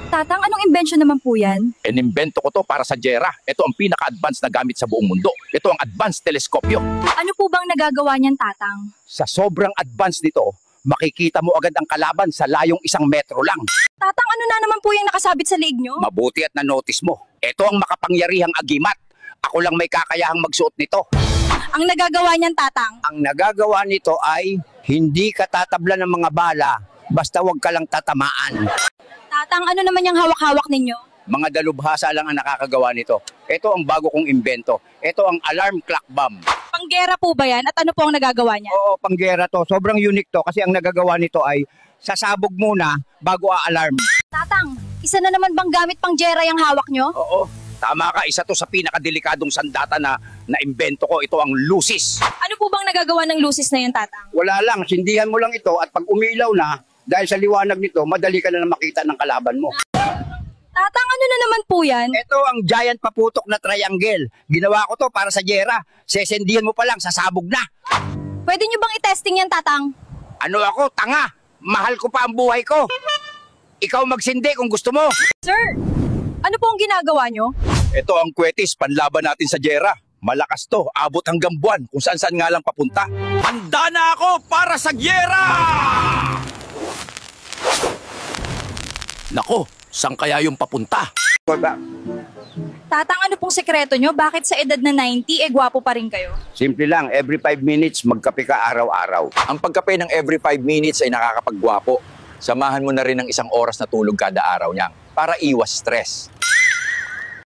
Tatang, anong invention naman po yan? Inimbento ko to para sa Jera. Ito ang pinaka-advanced na gamit sa buong mundo. Ito ang advanced teleskopyo. Ano po bang nagagawa niyan, Tatang? Sa sobrang advanced nito, makikita mo agad ang kalaban sa layong 1 metro lang. Tatang, ano na naman po yung nakasabit sa leeg nyo? Mabuti at na-notice mo. Ito ang makapangyarihang agimat. Ako lang may kakayahang magsuot nito. Ang nagagawa niyan, Tatang? Ang nagagawa nito ay hindi ka tatabla ng mga bala basta wag ka lang tatamaan. Tatang, ano naman yung hawak-hawak ninyo? Mga dalubhasa lang ang nakakagawa nito. Ito ang bago kong imbento. Ito ang alarm clock bomb. Panggera po ba yan? At ano po ang nagagawa niya? Oo, panggera to. Sobrang unique to kasi ang nagagawa nito ay sasabog muna bago a-alarm. Tatang, isa na naman bang gamit panggera yung hawak nyo? Oo, tama ka. Isa to sa pinakadelikadong sandata na imbento ko. Ito ang lucis. Ano po bang nagagawa ng lucis na yun, Tatang? Wala lang, sindihan mo lang ito at pag umilaw na, dahil sa liwanag nito, madali ka na makita ng kalaban mo. Tatang, ano na naman po yan? Ito ang giant paputok na triangle. Ginawa ko to para sa Jera. Sesendihan mo pa lang, sasabog na. Pwede nyo bang i-testing yan, Tatang? Ano ako, tanga? Mahal ko pa ang buhay ko. Ikaw magsindi kung gusto mo. Sir, ano po ang ginagawa nyo? Ito ang kwetis, panlaban natin sa Jera. Malakas to, abot hanggang buwan, kung saan-saan nga lang papunta. Handa na ako para sa Jera! Nako, saan kaya yung papunta? Tatang, ano pong sekreto nyo? Bakit sa edad na 90, gwapo pa rin kayo? Simple lang, every 5 minutes magkape ka araw-araw. Ang pagkape ng every 5 minutes ay nakakapagwapo. Samahan mo na rin ng 1 oras na tulog kada araw niyan para iwas stress.